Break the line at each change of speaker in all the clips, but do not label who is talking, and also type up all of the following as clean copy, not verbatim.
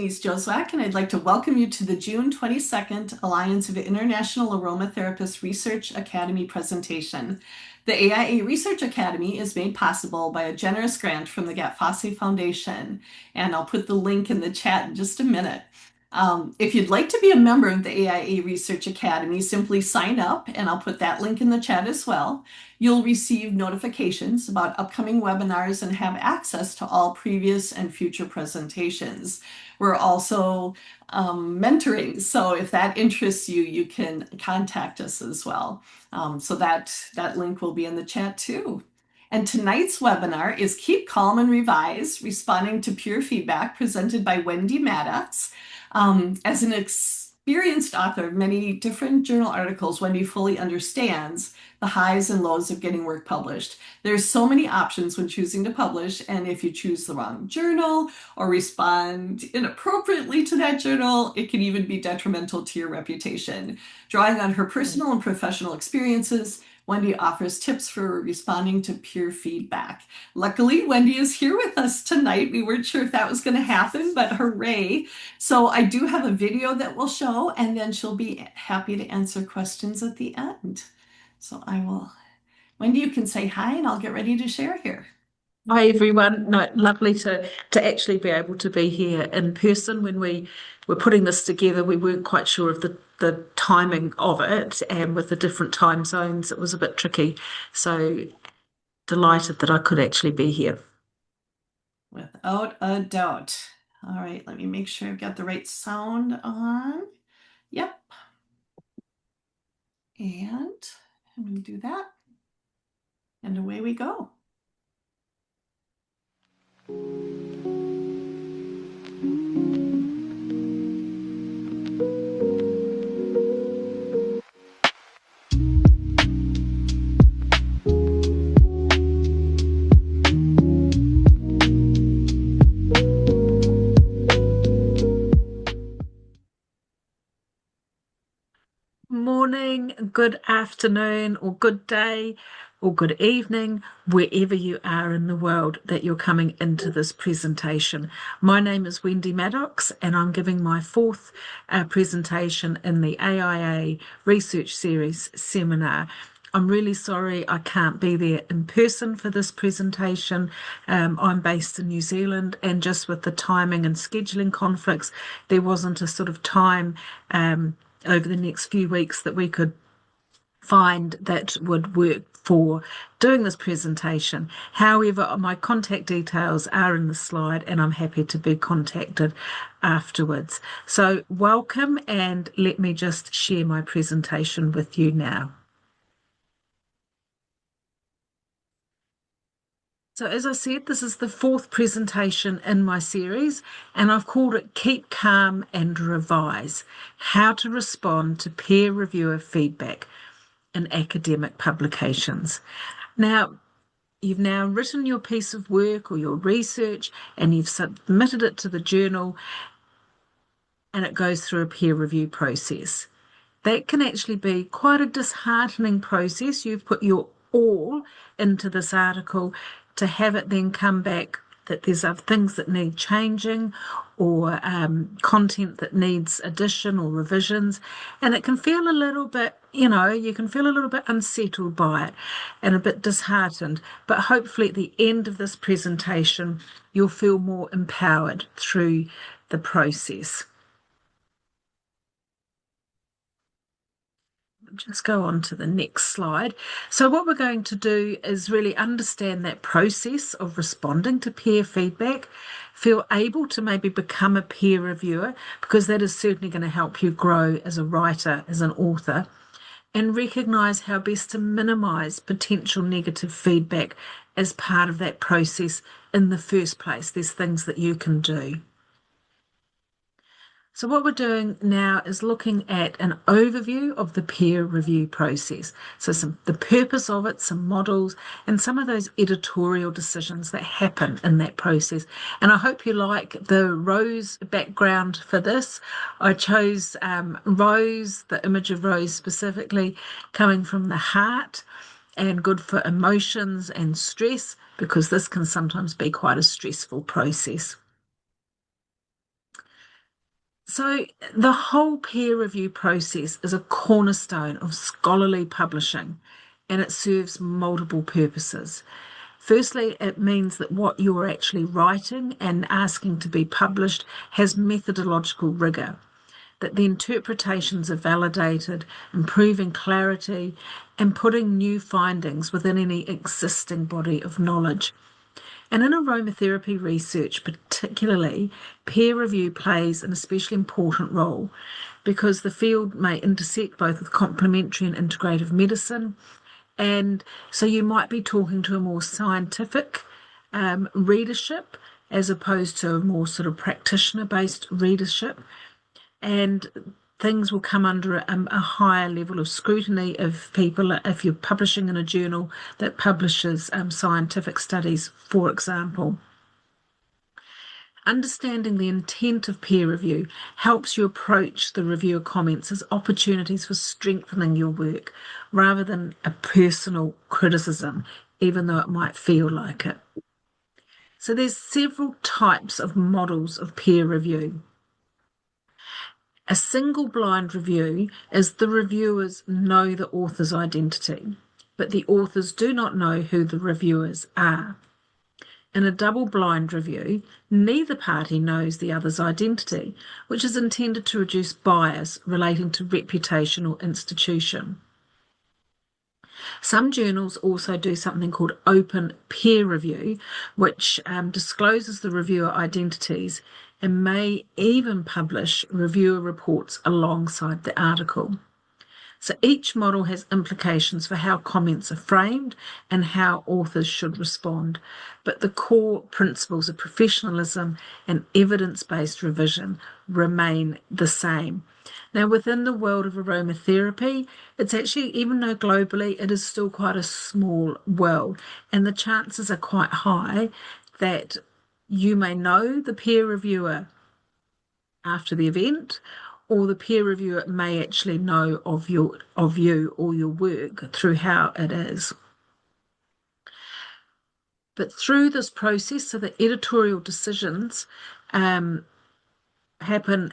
Denise Joswak, and I'd like to welcome you to the June 22nd Alliance of International Aromatherapists Research Academy presentation. The AIA Research Academy is made possible by a generous grant from the Gattefossé Foundation, and I'll put the link in the chat in just a minute. If you'd like to be a member of the AIA Research Academy, simply sign up, and I'll put that link in the chat as well. You'll receive notifications about upcoming webinars and have access to all previous and future presentations. We're also mentoring, so if that interests you, you can contact us as well. So that link will be in the chat too. And tonight's webinar is Keep Calm and Revise, Responding to Peer Feedback, presented by Wendy Maddocks. As an experienced author of many different journal articles, Wendy fully understands the highs and lows of getting work published. There's so many options when choosing to publish, and if you choose the wrong journal or respond inappropriately to that journal, it can even be detrimental to your reputation. Drawing on her personal and professional experiences, Wendy offers tips for responding to peer feedback. Luckily, Wendy is here with us tonight. We weren't sure if that was going to happen, but hooray. So I do have a video that we'll show, and then she'll be happy to answer questions at the end. So Wendy, you can say hi, and I'll get ready to share here.
Hi everyone. No, lovely to actually be able to be here in person. When we were putting this together, we weren't quite sure of the timing of it, and with the different time zones, it was a bit tricky. So delighted that I could actually be here.
Without a doubt. All right, let me make sure I've got the right sound on. Yep. And I'm going to do that. And away we go.
Morning, good afternoon, or good day, or good evening, wherever you are in the world that you're coming into this presentation. My name is Wendy Maddocks, and I'm giving my fourth presentation in the AIA Research Series seminar. I'm really sorry I can't be there in person for this presentation. I'm based in New Zealand, and just with the timing and scheduling conflicts, there wasn't a sort of time over the next few weeks that we could find that would work for doing this presentation. However, my contact details are in the slide, and I'm happy to be contacted afterwards. So welcome, and let me just share my presentation with you now. So as I said, this is the fourth presentation in my series, and I've called it Keep Calm and Revise, How to Respond to Peer Reviewer Feedback in Academic Publications. Now, you've now written your piece of work or your research, and you've submitted it to the journal, and it goes through a peer review process. That can actually be quite a disheartening process. You've put your all into this article, to have it then come back that there's other things that need changing, or content that needs addition or revisions. And it can feel a little bit, you can feel a little bit unsettled by it and a bit disheartened. But hopefully at the end of this presentation, you'll feel more empowered through the process. Just go on to the next slide. So what we're going to do is really understand that process of responding to peer feedback, feel able to maybe become a peer reviewer, because that is certainly going to help you grow as a writer, as an author, and recognise how best to minimise potential negative feedback as part of that process in the first place. There's things that you can do. So what we're doing now is looking at an overview of the peer review process. So the purpose of it, some models, and some of those editorial decisions that happen in that process. And I hope you like the rose background for this. I chose rose, the image of rose specifically, coming from the heart, and good for emotions and stress, because this can sometimes be quite a stressful process. So, the whole peer review process is a cornerstone of scholarly publishing and it serves multiple purposes. Firstly, it means that what you're actually writing and asking to be published has methodological rigour, that the interpretations are validated, improving clarity, and putting new findings within any existing body of knowledge. And in aromatherapy research, particularly, peer review plays an especially important role because the field may intersect both with complementary and integrative medicine. And so you might be talking to a more scientific readership as opposed to a more sort of practitioner based readership. And things will come under a higher level of scrutiny of people if you're publishing in a journal that publishes scientific studies, for example. Understanding the intent of peer review helps you approach the reviewer comments as opportunities for strengthening your work rather than a personal criticism, even though it might feel like it. So there's several types of models of peer review. A single blind review is the reviewers know the author's identity, but the authors do not know who the reviewers are. In a double-blind review, neither party knows the other's identity, which is intended to reduce bias relating to reputation or institution. Some journals also do something called open peer review, which discloses the reviewer identities and may even publish reviewer reports alongside the article. So each model has implications for how comments are framed and how authors should respond. But the core principles of professionalism and evidence-based revision remain the same. Now, within the world of aromatherapy, it's actually, even though globally it is still quite a small world, and the chances are quite high that you may know the peer reviewer after the event, or the peer reviewer may actually know of you or your work through how it is. But through this process, so the editorial decisions happen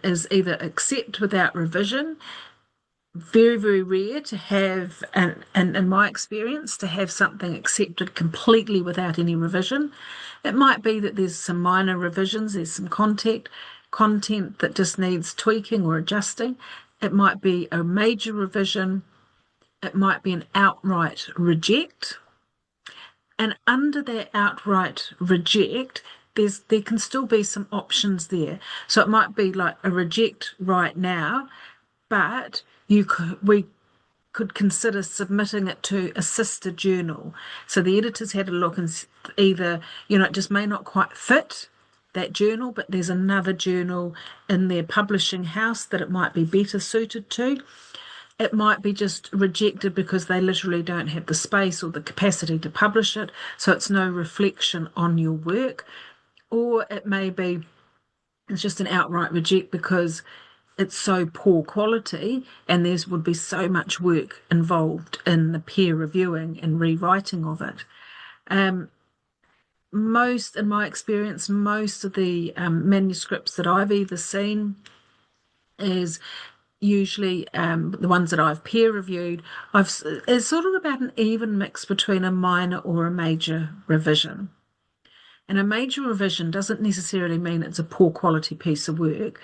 is either accept without revision. Very, very rare to have, and in my experience, to have something accepted completely without any revision. It might be that there's some minor revisions, there's some content that just needs tweaking or adjusting. It might be a major revision. It might be an outright reject. And under that outright reject, there can still be some options there. So it might be like a reject right now, but we could consider submitting it to a sister journal. So the editors had a look and either, it just may not quite fit that journal, but there's another journal in their publishing house that it might be better suited to. It might be just rejected because they literally don't have the space or the capacity to publish it, so it's no reflection on your work. Or it may be it's just an outright reject because it's so poor quality and there would be so much work involved in the peer reviewing and rewriting of it. In my experience, most of the manuscripts that I've either seen is usually the ones that I've peer reviewed, it's sort of about an even mix between a minor or a major revision. And a major revision doesn't necessarily mean it's a poor quality piece of work.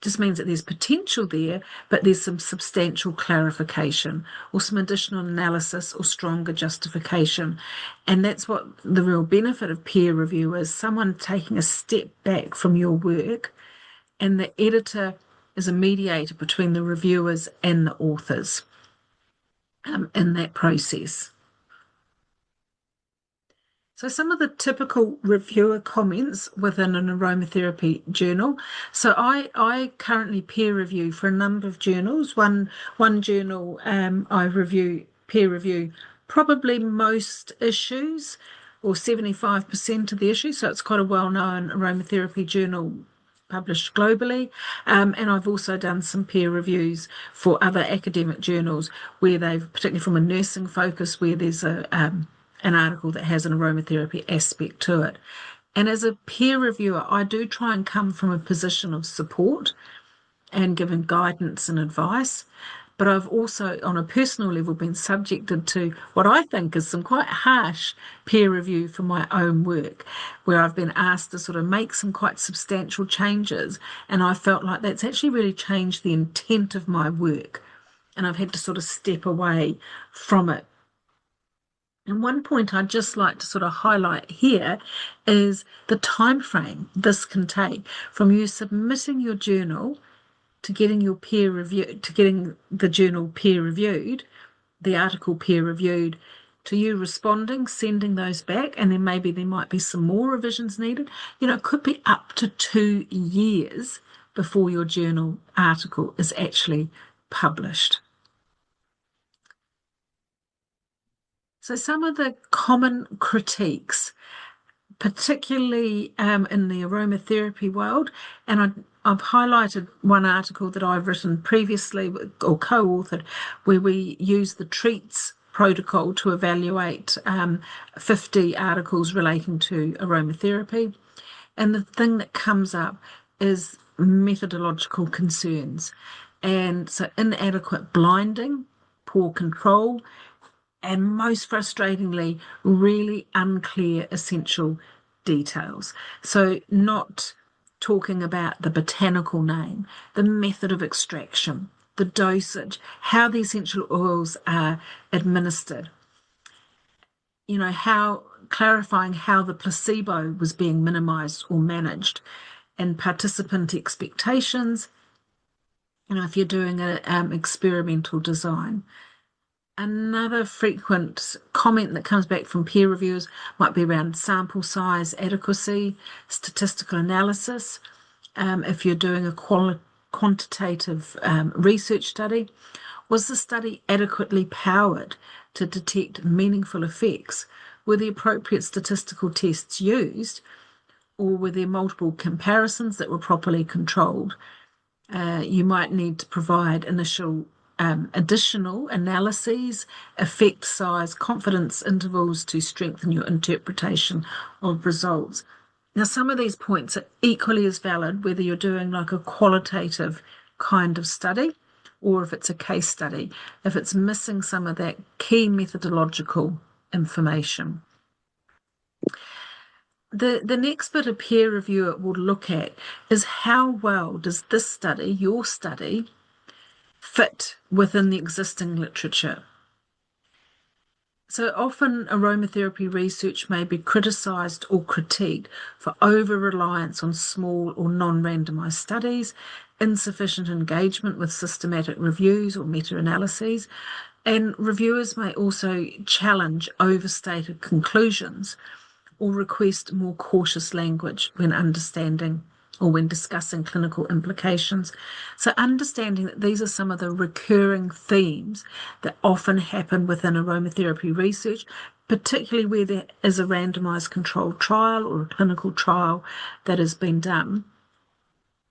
Just means that there's potential there, but there's some substantial clarification or some additional analysis or stronger justification. And that's what the real benefit of peer review is, someone taking a step back from your work, and the editor is a mediator between the reviewers and the authors in that process. So some of the typical reviewer comments within an aromatherapy journal. So I currently peer review for a number of journals. One journal I peer review probably most issues or 75% of the issues. So it's quite a well-known aromatherapy journal published globally. And I've also done some peer reviews for other academic journals where they've, particularly from a nursing focus, where there's an article that has an aromatherapy aspect to it. And as a peer reviewer, I do try and come from a position of support and given guidance and advice. But I've also, on a personal level, been subjected to what I think is some quite harsh peer review for my own work, where I've been asked to sort of make some quite substantial changes. And I felt like that's actually really changed the intent of my work. And I've had to sort of step away from it. And one point I'd just like to sort of highlight here is the time frame this can take from you submitting your journal to getting your peer review, to getting the journal peer reviewed, the article peer reviewed, to you responding, sending those back, and then maybe there might be some more revisions needed. It could be up to 2 years before your journal article is actually published. So some of the common critiques, particularly in the aromatherapy world, and I've highlighted one article that I've written previously or co-authored, where we use the treats protocol to evaluate 50 articles relating to aromatherapy. And the thing that comes up is methodological concerns. And so inadequate blinding, poor control, and most frustratingly, really unclear essential details. So, not talking about the botanical name, the method of extraction, the dosage, how the essential oils are administered, how clarifying how the placebo was being minimized or managed, and participant expectations, if you're doing an experimental design. Another frequent comment that comes back from peer reviewers might be around sample size adequacy, statistical analysis. If you're doing a quantitative research study, was the study adequately powered to detect meaningful effects? Were the appropriate statistical tests used, or were there multiple comparisons that were properly controlled? You might need to provide initial additional analyses, effect size, confidence intervals to strengthen your interpretation of results. Now, some of these points are equally as valid whether you're doing like a qualitative kind of study or if it's a case study, if it's missing some of that key methodological information. The next bit a peer reviewer will look at is how well does this study, your study, fit within the existing literature. So often aromatherapy research may be criticised or critiqued for over-reliance on small or non-randomised studies, insufficient engagement with systematic reviews or meta-analyses, and reviewers may also challenge overstated conclusions or request more cautious language when understanding or when discussing clinical implications. So understanding that these are some of the recurring themes that often happen within aromatherapy research, particularly where there is a randomized controlled trial or a clinical trial that has been done,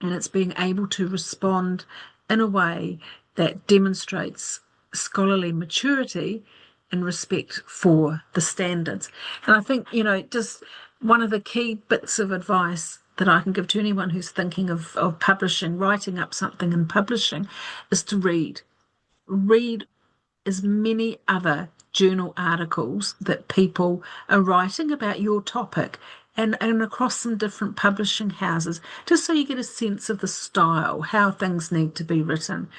and it's being able to respond in a way that demonstrates scholarly maturity and respect for the standards. And I think, just one of the key bits of advice that I can give to anyone who's thinking of publishing, writing up something and publishing, is to read. Read as many other journal articles that people are writing about your topic and across some different publishing houses, just so you get a sense of the style, how things need to be written.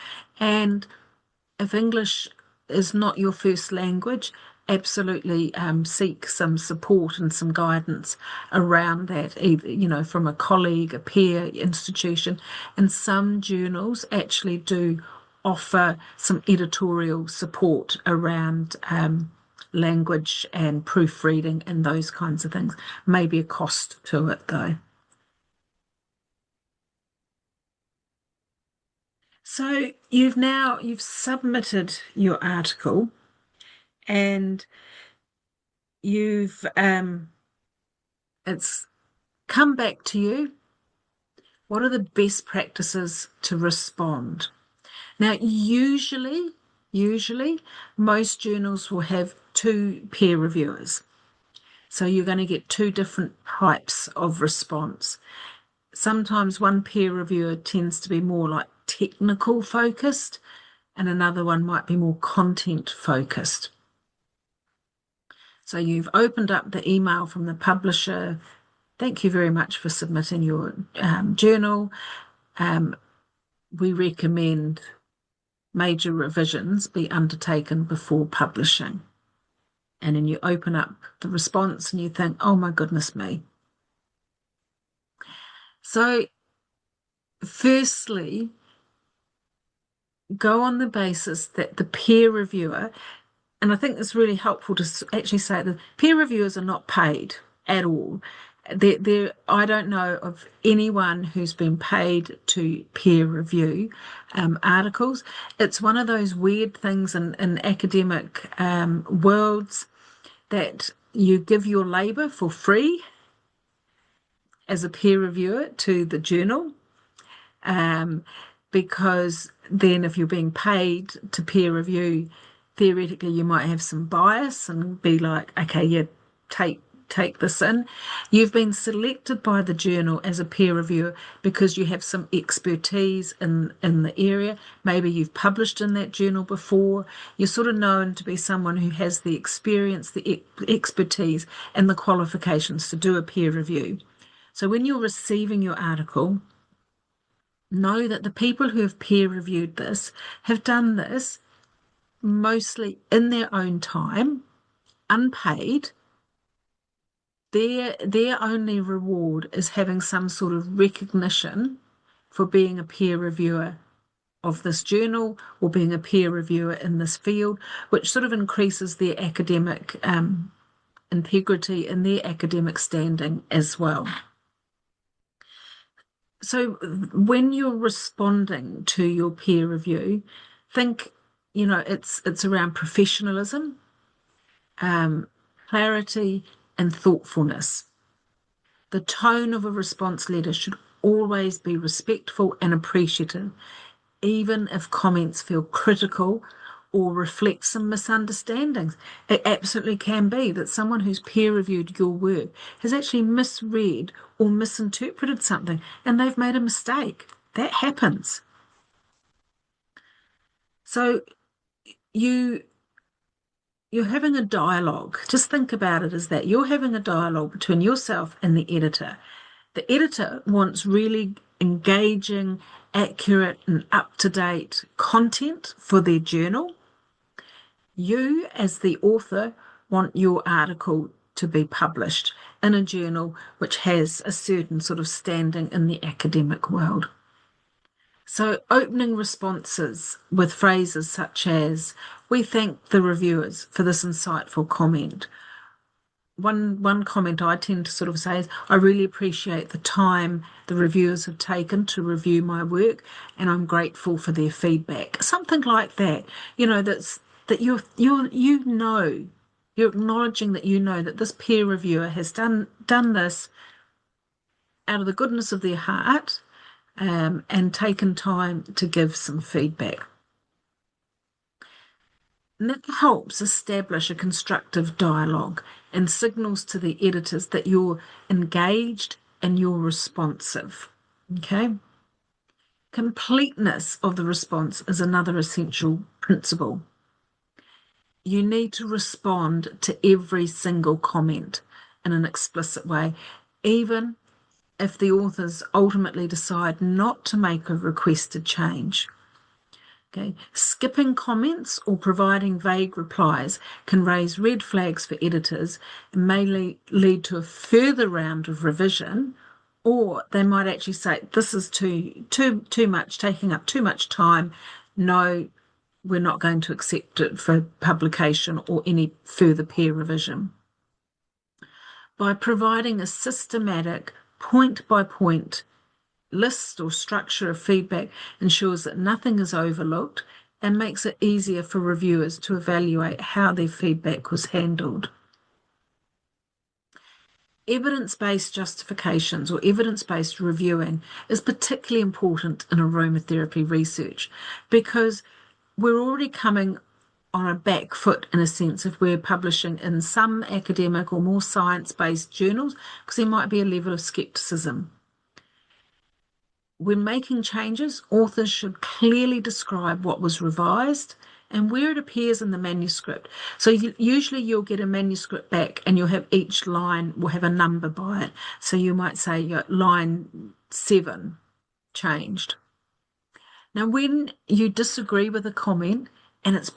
And if English is not your first language, absolutely seek some support and some guidance around that, either, from a colleague, a peer, institution. And some journals actually do offer some editorial support around language and proofreading and those kinds of things. Maybe a cost to it, though. So you've submitted your article and you've it's come back to you. What are the best practices to respond? Now, usually most journals will have two peer reviewers. So you're going to get two different types of response. Sometimes one peer reviewer tends to be more like technical focused, and another one might be more content focused. So you've opened up the email from the publisher. Thank you very much for submitting your journal. We recommend major revisions be undertaken before publishing. And then you open up the response and you think, oh my goodness me. So firstly, go on the basis that the peer reviewer, and I think it's really helpful to actually say that peer reviewers are not paid at all. I don't know of anyone who's been paid to peer review articles. It's one of those weird things in academic worlds that you give your labour for free as a peer reviewer to the journal, because then if you're being paid to peer review, theoretically you might have some bias and be like, okay, yeah, take this in. You've been selected by the journal as a peer reviewer because you have some expertise in the area. Maybe you've published in that journal before. You're sort of known to be someone who has the experience, the expertise, and the qualifications to do a peer review. So when you're receiving your article, know that the people who have peer reviewed this have done this mostly in their own time, unpaid. Their only reward is having some sort of recognition for being a peer reviewer of this journal or being a peer reviewer in this field, which sort of increases their academic integrity and their academic standing as well. So when you're responding to your peer review, think, it's around professionalism, clarity, and thoughtfulness. The tone of a response letter should always be respectful and appreciative, even if comments feel critical or reflect some misunderstandings. It absolutely can be that someone who's peer reviewed your work has actually misread or misinterpreted something and they've made a mistake. That happens. So you're having a dialogue. Just think about it as that. You're having a dialogue between yourself and the editor. The editor wants really engaging, accurate, and up-to-date content for their journal. You, as the author, want your article to be published in a journal which has a certain sort of standing in the academic world. So opening responses with phrases such as, "We thank the reviewers for this insightful comment." One comment I tend to sort of say is, "I really appreciate the time the reviewers have taken to review my work, and I'm grateful for their feedback." Something like that, that you're acknowledging that that this peer reviewer has done this out of the goodness of their heart, and taken time to give some feedback. And that helps establish a constructive dialogue and signals to the editors that you're engaged and you're responsive. Okay? Completeness of the response is another essential principle. You need to respond to every single comment in an explicit way, even if the authors ultimately decide not to make a requested change. Okay. Skipping comments or providing vague replies can raise red flags for editors and may lead to a further round of revision, or they might actually say, "This is too much, taking up too much time. No, we're not going to accept it for publication or any further peer revision." By providing a systematic, point-by-point list or structure of feedback ensures that nothing is overlooked and makes it easier for reviewers to evaluate how their feedback was handled. Evidence-based justifications or evidence-based reviewing is particularly important in aromatherapy research because we're already coming on a back foot in a sense if we're publishing in some academic or more science-based journals, because there might be a level of skepticism. When making changes, authors should clearly describe what was revised and where it appears in the manuscript. So usually you'll get a manuscript back and you'll have each line will have a number by it. So you might say line 7 changed. Now, when you disagree with a comment, and it's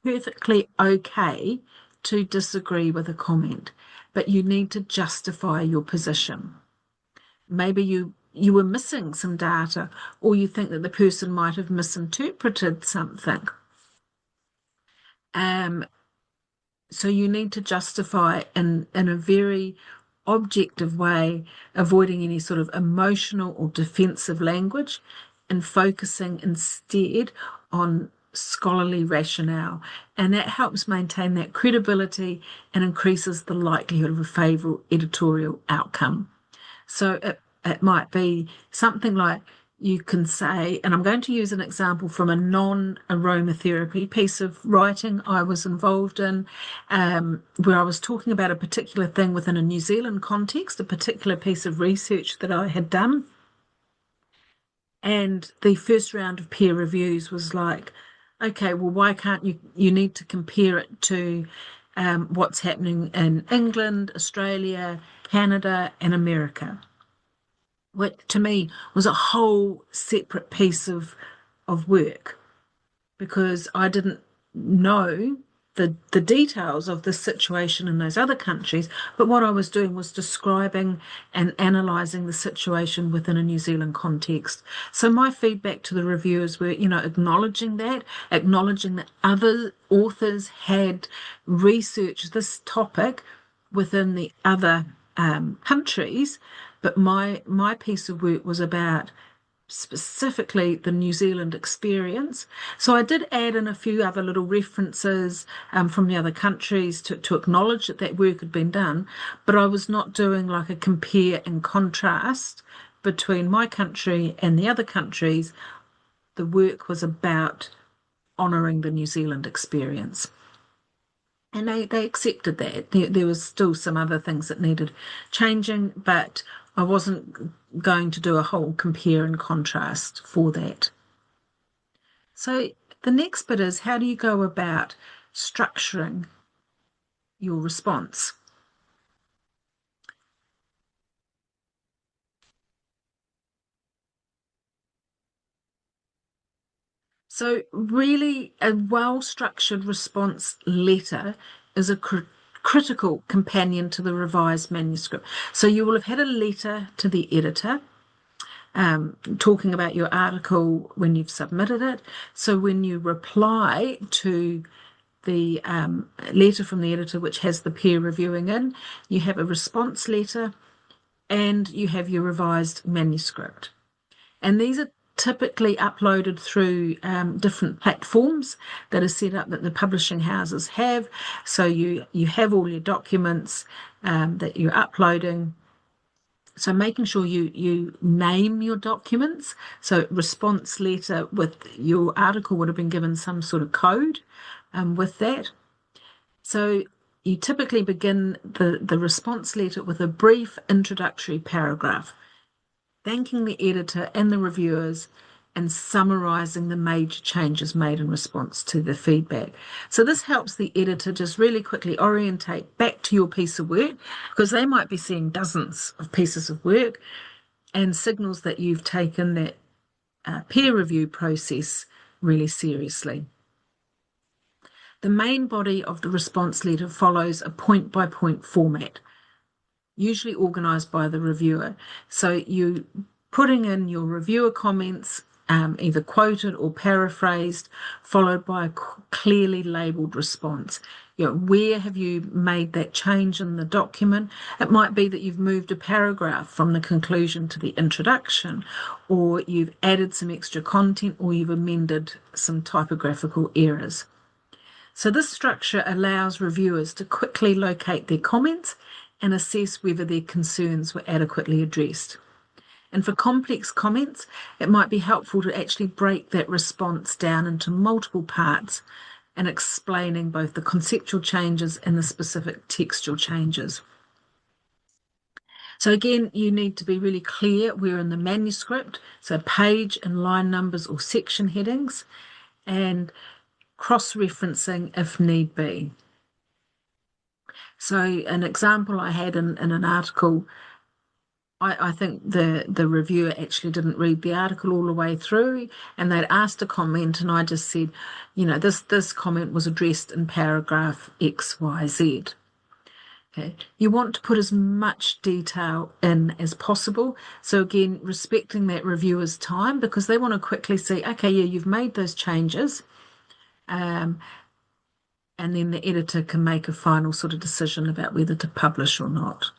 perfectly okay to disagree with a comment, but you need to justify your position. Maybe you were missing some data, or you think that the person might have misinterpreted something. Um, so you need to justify in a very objective way, avoiding any sort of emotional or defensive language and focusing instead on scholarly rationale. And that helps maintain that credibility and increases the likelihood of a favourable editorial outcome. So it might be something like you can say, and I'm going to use an example from a non-aromatherapy piece of writing I was involved in, where I was talking about a particular thing within a New Zealand context, a particular piece of research that I had done. And the first round of peer reviews was like, okay, well, why can't you need to compare it to what's happening in England, Australia, Canada, and America, which to me was a whole separate piece of work because I didn't know the details of the situation in those other countries, but what I was doing was describing and analysing the situation within a New Zealand context. So my feedback to the reviewers were, acknowledging that other authors had researched this topic within the other countries, but my piece of work was about specifically the New Zealand experience. So I did add in a few other little references from the other countries to acknowledge that that work had been done, but I was not doing like a compare and contrast between my country and the other countries. The work was about honouring the New Zealand experience. And they accepted that. There was still some other things that needed changing, but I wasn't going to do a whole compare and contrast for that. So the next bit is how do you go about structuring your response? So really a well-structured response letter is a critical companion to the revised manuscript. So you will have had a letter to the editor talking about your article when you've submitted it. So when you reply to the letter from the editor, which has the peer reviewing in, you have a response letter and you have your revised manuscript. And these are typically uploaded through different platforms that are set up that the publishing houses have. So you have all your documents that you're uploading. So making sure you name your documents. So response letter with your article would have been given some sort of code with that. So you typically begin the response letter with a brief introductory paragraph, thanking the editor and the reviewers and summarising the major changes made in response to the feedback. So this helps the editor just really quickly orientate back to your piece of work because they might be seeing dozens of pieces of work and signals that you've taken that peer review process really seriously. The main body of the response letter follows a point-by-point format, usually organised by the reviewer. So you putting in your reviewer comments, either quoted or paraphrased, followed by a clearly labelled response. Where have you made that change in the document? It might be that you've moved a paragraph from the conclusion to the introduction, or you've added some extra content, or you've amended some typographical errors. So this structure allows reviewers to quickly locate their comments and assess whether their concerns were adequately addressed. And for complex comments, it might be helpful to actually break that response down into multiple parts and explaining both the conceptual changes and the specific textual changes. So again, you need to be really clear where in the manuscript, so page and line numbers or section headings, and cross-referencing if need be. So an example I had in an article, I think the reviewer actually didn't read the article all the way through, and they'd asked a comment, and I just said, this comment was addressed in paragraph XYZ. Okay. You want to put as much detail in as possible. So again, respecting that reviewer's time because they want to quickly see, okay, yeah, you've made those changes, and then the editor can make a final sort of decision about whether to publish or not.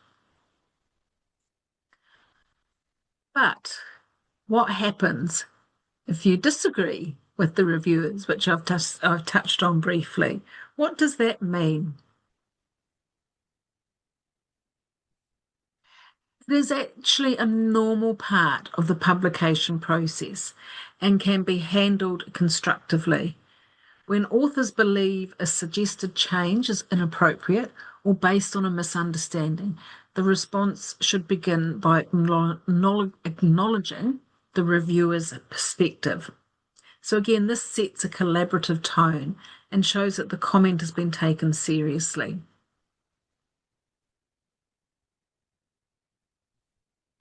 But what happens if you disagree with the reviewers, which I've touched on briefly? What does that mean? It is actually a normal part of the publication process and can be handled constructively. When authors believe a suggested change is inappropriate or based on a misunderstanding, the response should begin by acknowledging the reviewer's perspective. So again, this sets a collaborative tone and shows that the comment has been taken seriously.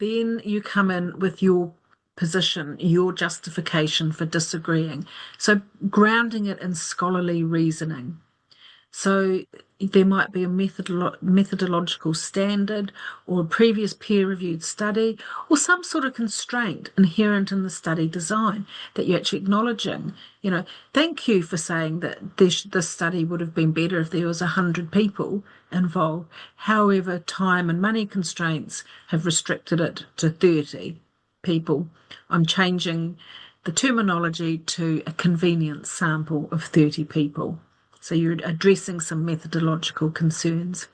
Then you come in with your position, your justification for disagreeing. So grounding it in scholarly reasoning. So there might be a methodological standard or a previous peer-reviewed study or some sort of constraint inherent in the study design that you're actually acknowledging. Thank you for saying that this study would have been better if there was 100 people involved. However, time and money constraints have restricted it to 30 people. I'm changing the terminology to a convenience sample of 30 people. So you're addressing some methodological concerns.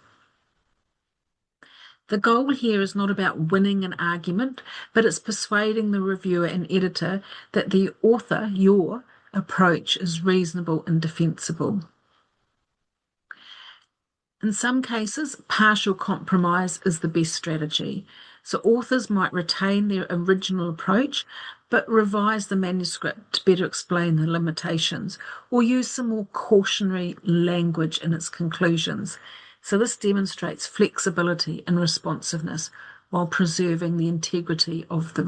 The goal here is not about winning an argument, but it's persuading the reviewer and editor that the author, your approach is reasonable and defensible. In some cases, partial compromise is the best strategy. So authors might retain their original approach, but revise the manuscript to better explain the limitations or use some more cautionary language in its conclusions. So this demonstrates flexibility and responsiveness while preserving the integrity of the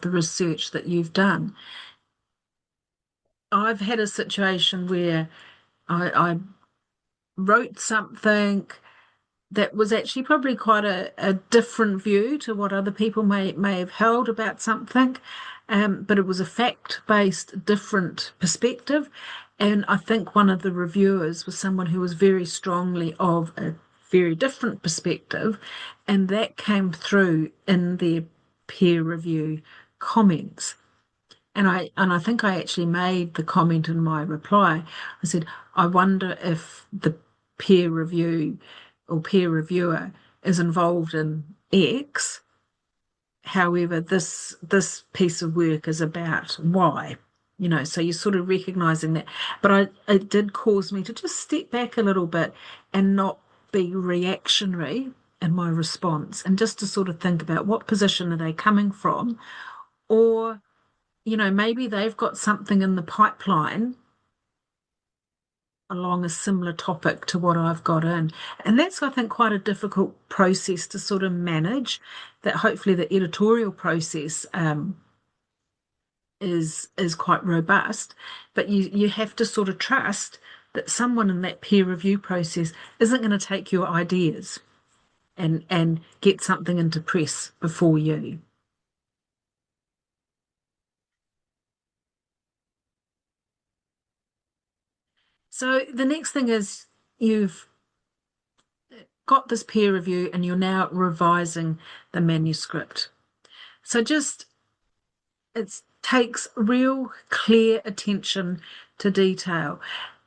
research that you've done. I've had a situation where I wrote something that was actually probably quite a different view to what other people may have held about something, but it was a fact-based, different perspective. And I think one of the reviewers was someone who was very strongly of a very different perspective, and that came through in their peer review comments. And I think I actually made the comment in my reply. I said, I wonder if the peer review or peer reviewer is involved in X. However, this piece of work is about Y. So you're sort of recognizing that. But it did cause me to just step back a little bit and not be reactionary in my response and just to sort of think about what position are they coming from, or maybe they've got something in the pipeline along a similar topic to what I've got in. And that's, I think, quite a difficult process to sort of manage, that hopefully the editorial process is quite robust, but you have to sort of trust that someone in that peer review process isn't going to take your ideas and get something into press before you. So the next thing is you've got this peer review and you're now revising the manuscript. So it takes real clear attention to detail.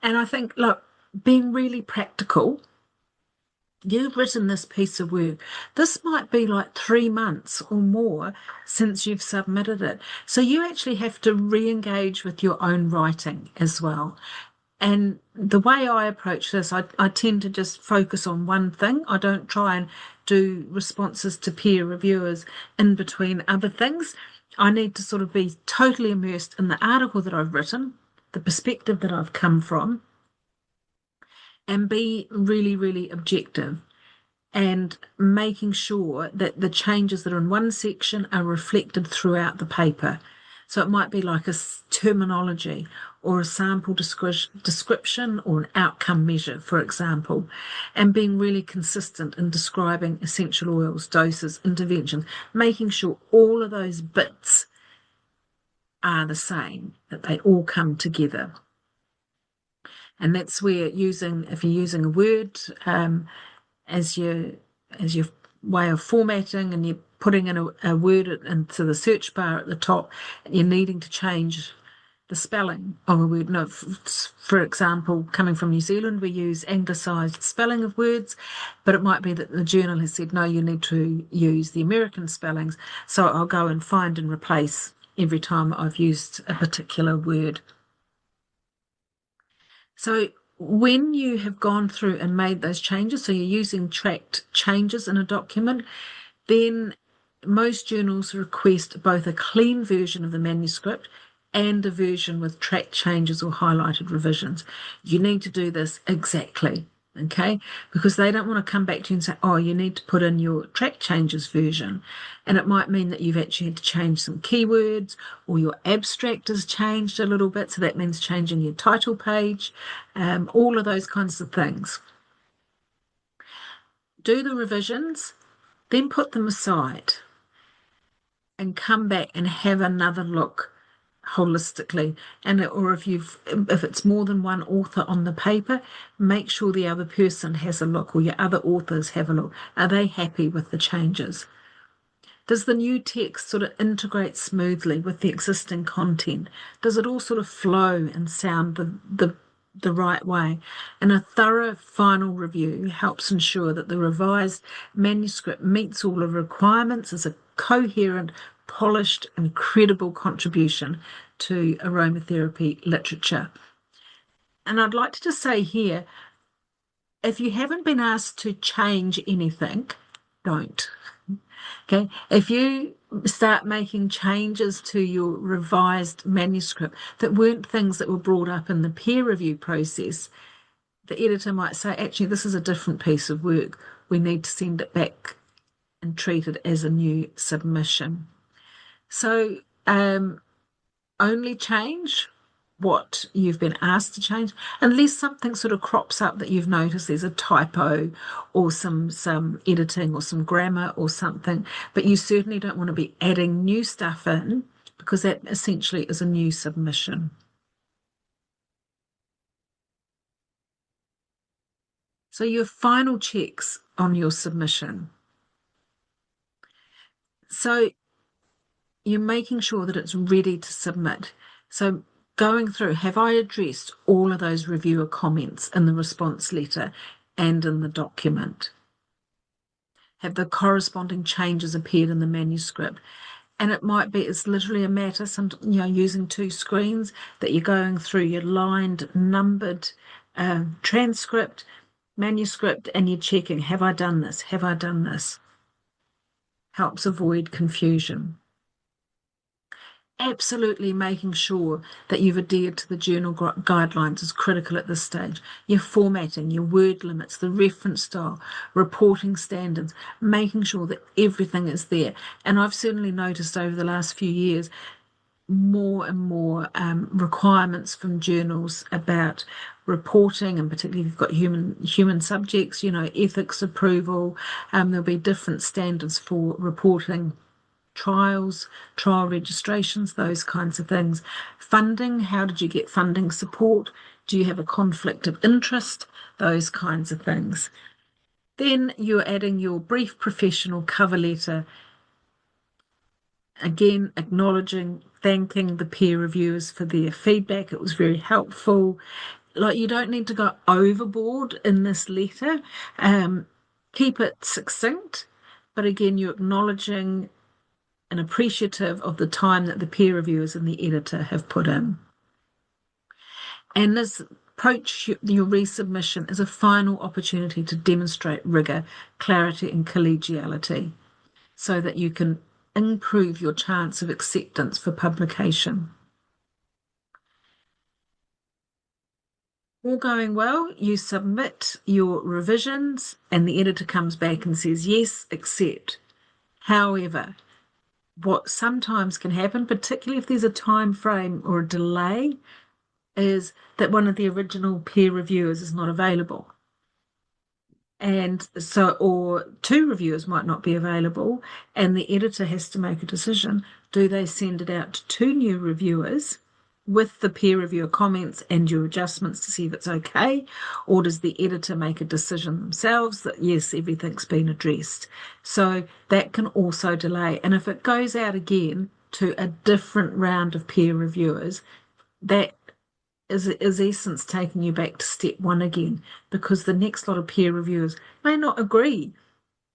And I think, look, being really practical, you've written this piece of work. This might be like 3 months or more since you've submitted it. So you actually have to re-engage with your own writing as well. And the way I approach this, I tend to just focus on one thing. I don't try and do responses to peer reviewers in between other things. I need to sort of be totally immersed in the article that I've written, the perspective that I've come from, and be really, really objective and making sure that the changes that are in one section are reflected throughout the paper. So it might be like a terminology or a sample description or an outcome measure, for example, and being really consistent in describing essential oils, doses, interventions, making sure all of those bits are the same, that they all come together. And that's where if you're using a word, as your as your way of formatting and you're putting in a word into the search bar at the top, and you're needing to change the spelling of a word. No, for example, coming from New Zealand, we use anglicised spelling of words, but it might be that the journal has said, no, you need to use the American spellings. So I'll go and find and replace every time I've used a particular word. So when you have gone through and made those changes, so you're using tracked changes in a document, then most journals request both a clean version of the manuscript and a version with tracked changes or highlighted revisions. You need to do this exactly, okay? Because they don't want to come back to you and say, oh, you need to put in your track changes version. And it might mean that you've actually had to change some keywords or your abstract has changed a little bit. So that means changing your title page, all of those kinds of things. Do the revisions, then put them aside and come back and have another look holistically. And or if it's more than one author on the paper, make sure the other person has a look or your other authors have a look. Are they happy with the changes? Does the new text sort of integrate smoothly with the existing content? Does it all sort of flow and sound the right way? And a thorough final review helps ensure that the revised manuscript meets all the requirements as a coherent, polished, and credible contribution to aromatherapy literature. And I'd like to just say here, if you haven't been asked to change anything, don't. Okay, if you start making changes to your revised manuscript that weren't things that were brought up in the peer review process, the editor might say, actually, this is a different piece of work. We need to send it back and treat it as a new submission. So only change what you've been asked to change, unless something sort of crops up that you've noticed there's a typo or some editing or some grammar or something, but you certainly don't want to be adding new stuff in because that essentially is a new submission. So your final checks on your submission. So you're making sure that it's ready to submit. So going through, have I addressed all of those reviewer comments in the response letter and in the document? Have the corresponding changes appeared in the manuscript? And it might be, it's literally a matter, using two screens, that you're going through your lined, numbered transcript, manuscript, and you're checking, have I done this? Have I done this? Helps avoid confusion. Absolutely making sure that you've adhered to the journal guidelines is critical at this stage. Your formatting, your word limits, the reference style, reporting standards, making sure that everything is there. And I've certainly noticed over the last few years more and more requirements from journals about reporting, and particularly if you've got human subjects, ethics approval. There'll be different standards for reporting trials, trial registrations, those kinds of things. Funding, how did you get funding support? Do you have a conflict of interest? Those kinds of things. Then you're adding your brief professional cover letter, again, acknowledging, thanking the peer reviewers for their feedback. It was very helpful. Like, you don't need to go overboard in this letter. Keep it succinct, but again, you're acknowledging and appreciative of the time that the peer reviewers and the editor have put in. And this approach your resubmission as a final opportunity to demonstrate rigor, clarity, and collegiality so that you can improve your chance of acceptance for publication. All going well, you submit your revisions, and the editor comes back and says, yes, accept. However, what sometimes can happen, particularly if there's a time frame or a delay, is that one of the original peer reviewers is not available. And so, or two reviewers might not be available, and the editor has to make a decision. Do they send it out to two new reviewers with the peer reviewer comments and your adjustments to see if it's okay? Or does the editor make a decision themselves that yes, everything's been addressed? So that can also delay. And if it goes out again to a different round of peer reviewers, that is essence taking you back to step one again, because the next lot of peer reviewers may not agree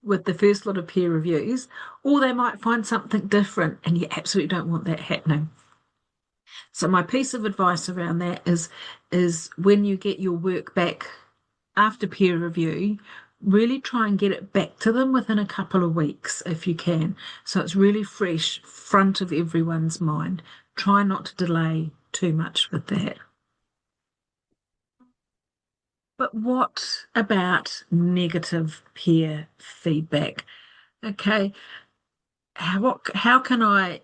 with the first lot of peer reviews, or they might find something different, and you absolutely don't want that happening. So my piece of advice around that is when you get your work back after peer review, really try and get it back to them within a couple of weeks if you can. So it's really fresh, front of everyone's mind. Try not to delay too much with that. But what about negative peer feedback? Okay, how can I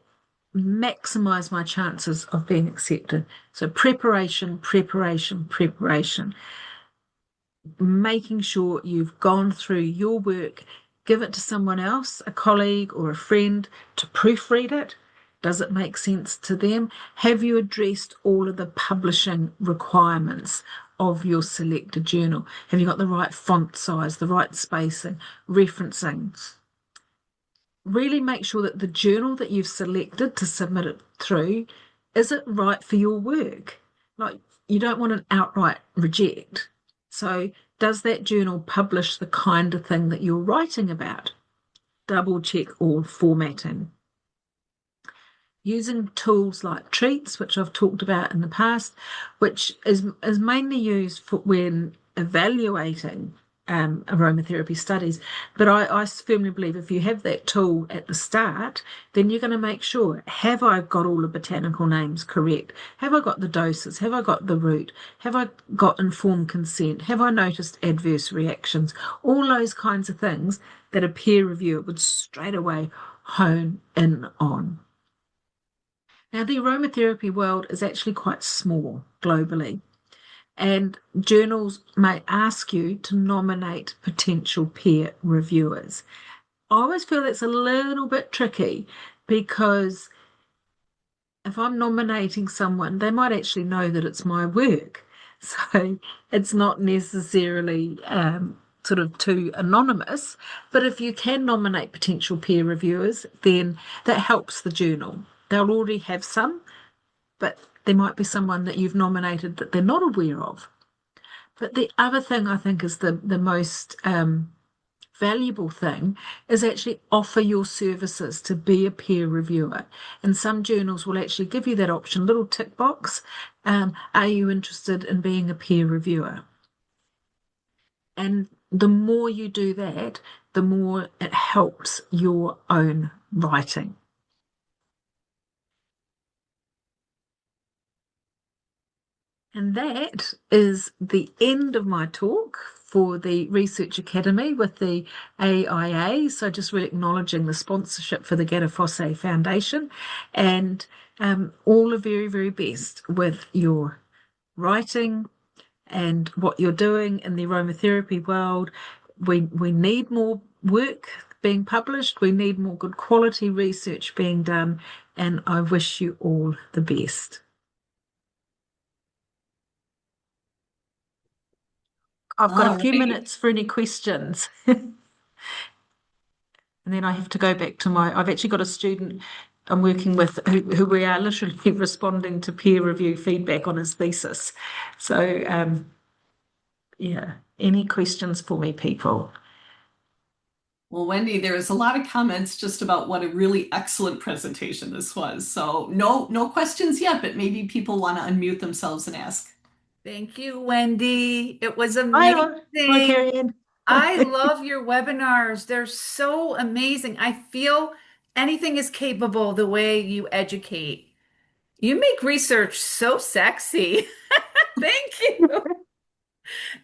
maximize my chances of being accepted? So preparation, preparation, preparation. Making sure you've gone through your work, give it to someone else, a colleague or a friend, to proofread it. Does it make sense to them? Have you addressed all of the publishing requirements of your selected journal? Have you got the right font size, the right spacing, referencing? Really make sure that the journal that you've selected to submit it through, is it right for your work? Like, you don't want an outright reject. So does that journal publish the kind of thing that you're writing about? Double check all formatting. Using tools like treats, which I've talked about in the past, which is mainly used for when evaluating aromatherapy studies. But I firmly believe if you have that tool at the start, then you're going to make sure, have I got all the botanical names correct? Have I got the doses? Have I got the route? Have I got informed consent? Have I noticed adverse reactions? All those kinds of things that a peer reviewer would straight away hone in on. Now, the aromatherapy world is actually quite small globally, and journals may ask you to nominate potential peer reviewers. I always feel that's a little bit tricky because if I'm nominating someone, they might actually know that it's my work. So it's not necessarily sort of too anonymous. But if you can nominate potential peer reviewers, then that helps the journal. They'll already have some, but there might be someone that you've nominated that they're not aware of. But the other thing I think is the most valuable thing is actually offer your services to be a peer reviewer. And some journals will actually give you that option, little tick box. Are you interested in being a peer reviewer? And the more you do that, the more it helps your own writing. And that is the end of my talk for the Research Academy with the AIA. So just really acknowledging the sponsorship for the Gattefossé Foundation, and all the very, very best with your writing and what you're doing in the aromatherapy world. We need more work being published. We need more good quality research being done. And I wish you all the best. I've got a
All
few
right.
minutes for any questions. And then I have to go back to I've actually got a student I'm working with who we are literally responding to peer review feedback on his thesis. So, yeah, any questions for me, people?
Well, Wendy, there was a lot of comments just about what a really excellent presentation this was. So no questions yet, but maybe people want to unmute themselves and ask.
Thank you, Wendy. It was
Hi, hi,
amazing.
Carrie Ann.
I love your webinars. They're so amazing. I feel anything is capable the way you educate. You make research so sexy. Thank you.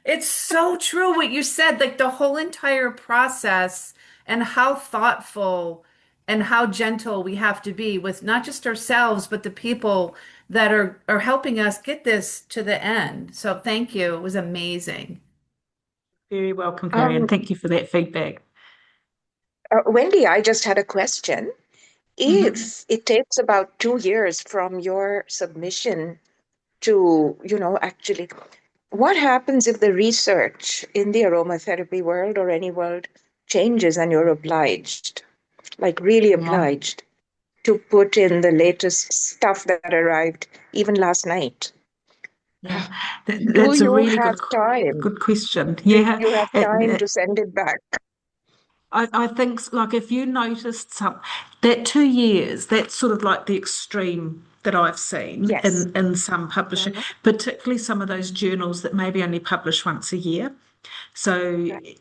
It's so true what you said, like the whole entire process and how thoughtful and how gentle we have to be with not just ourselves, but the people that are helping us get this to the end. So thank you. It was amazing.
Very welcome, Carrie Ann.
Um,
Thank you for that feedback.
Wendy, I just had a question.
Mhm.
If it takes about 2 years from your submission to, actually, what happens if the research in the aromatherapy world or any world changes and you're obliged, like really
Yeah,
obliged, to put in the latest stuff that arrived even last night?
yeah.
Do
That's a
you
really
have time?
good question.
Do
Yeah,
you have time
it,
to send it back?
I think like if you noticed that 2 years, that's sort of like the extreme that I've seen
Yes.
in some publishing,
Mhm.
particularly some of those journals that maybe only publish once a year. So,
Right.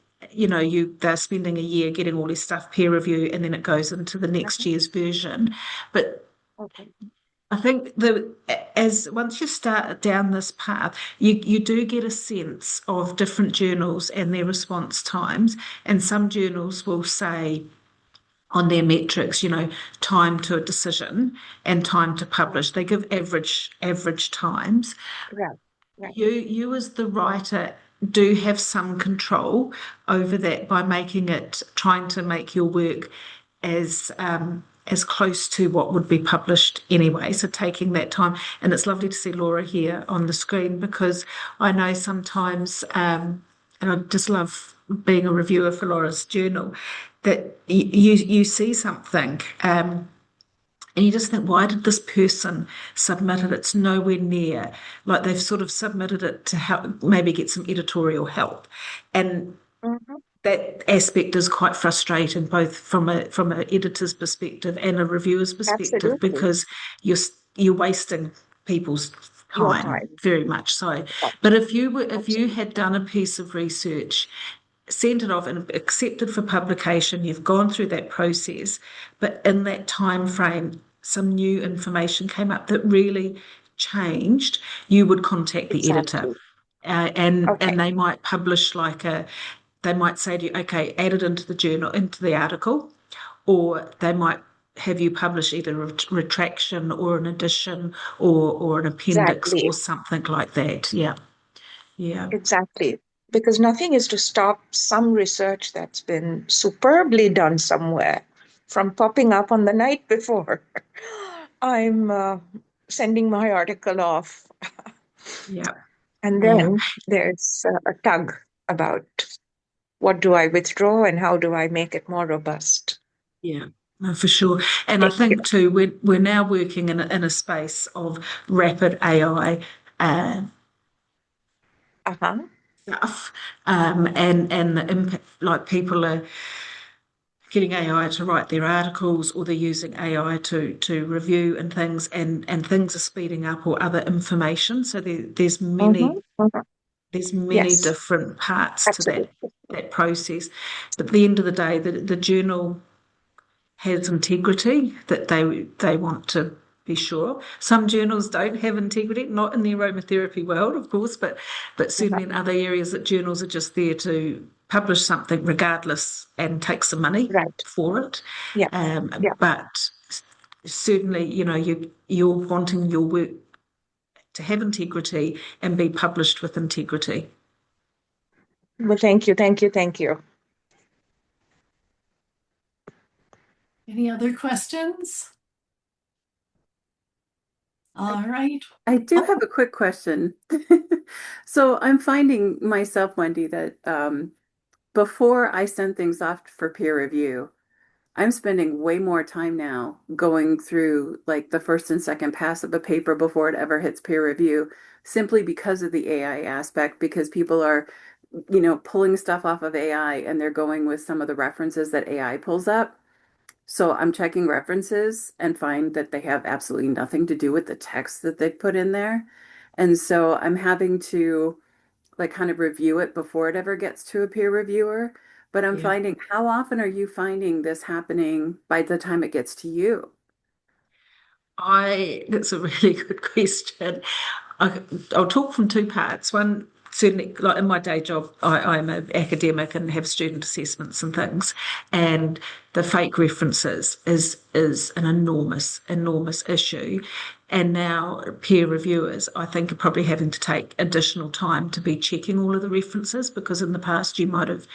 they're spending a year getting all this stuff peer review and then it goes into the next
Mhm.
year's version. But
Okay.
I think the as once you start down this path, you do get a sense of different journals and their response times. And some journals will say on their metrics, time to a decision and time to
Right.
publish. They give average times.
Right. Right.
You as the writer do have some control over that by trying to make your work as close to what would be published anyway. So taking that time, and it's lovely to see Laura here on the screen because I know sometimes, and I just love being a reviewer for Laura's journal, that you see something. And you just think, why did this person submit it? It's nowhere near. Like they've sort of submitted it to help, maybe get some editorial help. And
Mhm.
that aspect is quite frustrating, both from an editor's perspective and a reviewer's perspective,
Absolutely.
because you're you're wasting people's
Your
time
time.
very much so.
Right.
But if you had
Absolutely.
done a piece of research, sent it off and accepted for publication, you've gone through that process, but in that time frame, some new information came up that really changed, you would contact the editor.
Exactly.
And
Okay.
they might publish they might say to you, okay, add it into the journal, into the article, or they might have you publish either a retraction or an addition or an appendix or
Exactly.
something like that. Yeah, yeah,
Exactly. Because nothing is to stop some research that's been superbly done somewhere from popping up on the night before. I'm sending my article off.
yeah,
And
yeah.
then there's a tug about what do I withdraw and how do I make it more robust.
Yeah, no, for sure. And I
Thank you.
think too, we're now working in a space of rapid AI
Uh-huh.
stuff, and the impact, like people are getting AI to write their articles, or they're using AI to review and things, and things are speeding up, or other information. So
Mm-hmm. Mm-hmm.
there's many
Yes,
different parts to
absolutely.
that process. But at the end of the day, the journal has integrity that they want to be sure. Some journals don't have integrity, not in the aromatherapy world, of course, but
Uh-huh.
certainly in other areas that journals are just there to publish something regardless and take some money
Right.
for it.
Yeah. Yeah.
But certainly, you're wanting your work to have integrity and be published with integrity.
Well, thank you. Thank you. Thank you.
Any other questions? All right.
I do
Oh,
have a quick question. So I'm finding myself, Wendy, that before I send things off for peer review, I'm spending way more time now going through like the first and second pass of a paper before it ever hits peer review, simply because of the AI aspect, because people are, pulling stuff off of AI and they're going with some of the references that AI pulls up. So I'm checking references and find that they have absolutely nothing to do with the text that they put in there. And so I'm having to like kind of review it before it ever gets to a peer reviewer. But I'm
Yeah.
finding, how often are you finding this happening by the time it gets to you?
That's a really good question. I'll talk from two parts. One, certainly, like in my day job, I'm an academic and have student assessments and things, and the fake references is an enormous issue. And now peer reviewers, I think, are probably having to take additional time to be checking all of the references because in the past you might have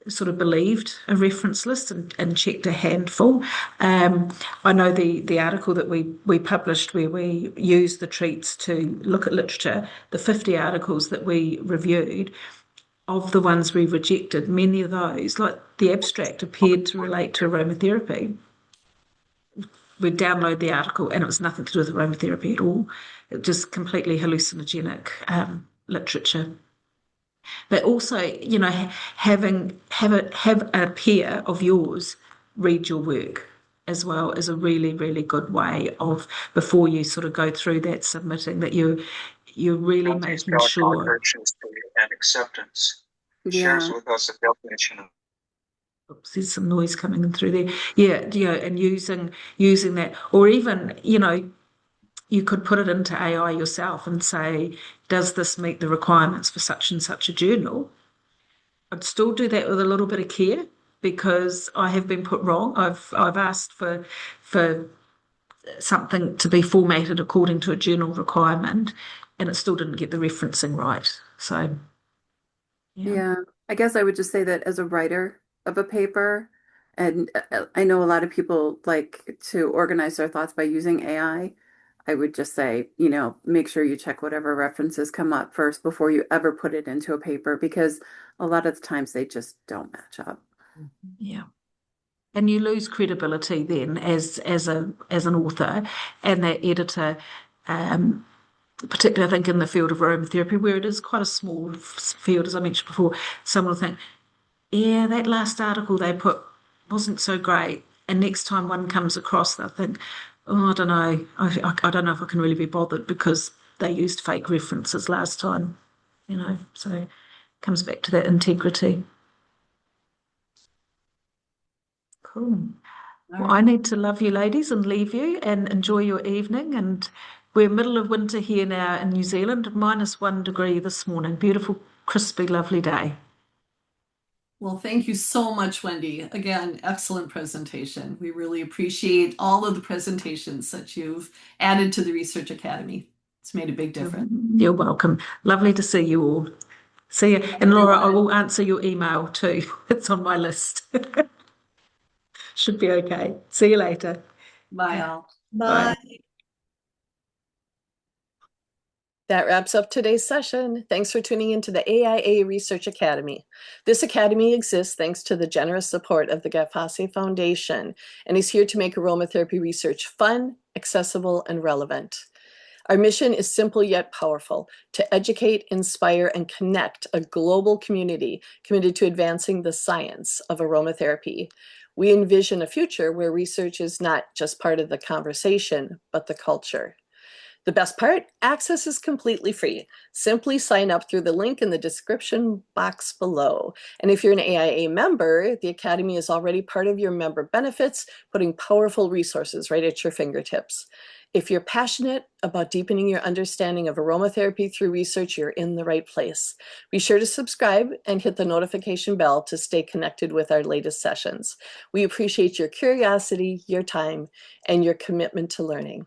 sort of believed a reference list and checked a handful. I know the article that we published where we used the treats to look at literature, the 50 articles that we reviewed, of the ones we rejected, many of those, like the abstract, appeared to relate to aromatherapy. We'd download the article and it was nothing to do with aromatherapy at all. It was just completely hallucinogenic literature. But also, have a peer of yours read your work as well is a really good way of before you sort of go through that submitting that you're really making sure.
And acceptance shares
Yeah.
with us a definition of.
Oops, there's some noise coming in through there. Yeah, and using that, or even, you could put it into AI yourself and say, does this meet the requirements for such and such a journal? I'd still do that with a little bit of care because I have been put wrong. I've asked for something to be formatted according to a journal requirement, and it still didn't get the referencing right. So yeah.
Yeah. I guess I would just say that as a writer of a paper, and I know a lot of people like to organize their thoughts by using I would just say, make sure you check whatever references come up first before you ever put it into a paper because a lot of the times they just don't match up.
Yeah. And you lose credibility then as an author and that editor, particularly I think in the field of aromatherapy, where it is quite a small field, as I mentioned before, someone will think, yeah, that last article they put wasn't so great. And next time one comes across, they'll think, oh, I don't know. I don't know if I can really be bothered because they used fake references last time, So it comes back to that integrity. Cool.
All
Well, I
right.
need to love you ladies and leave you and enjoy your evening. And we're middle of winter here now in New Zealand, -1 degree this morning. Beautiful, crispy, lovely day.
Well, thank you so much, Wendy. Again, excellent presentation. We really appreciate all of the presentations that you've added to the Research Academy. It's made a big difference.
You're welcome. Lovely to see you all. See you.
Bye,
And Laura, I
everyone.
will answer your email too. It's on my list. Should be okay. See you later.
Bye, all.
Bye.
That wraps up today's session. Thanks for tuning into the AIA Research Academy. This academy exists thanks to the generous support of the Gattefossé Foundation and is here to make aromatherapy research fun, accessible, and relevant. Our mission is simple yet powerful: to educate, inspire, and connect a global community committed to advancing the science of aromatherapy. We envision a future where research is not just part of the conversation, but the culture. The best part, access is completely free. Simply sign up through the link in the description box below. And if you're an AIA member, the Academy is already part of your member benefits, putting powerful resources right at your fingertips. If you're passionate about deepening your understanding of aromatherapy through research, you're in the right place. Be sure to subscribe and hit the notification bell to stay connected with our latest sessions. We appreciate your curiosity, your time, and your commitment to learning.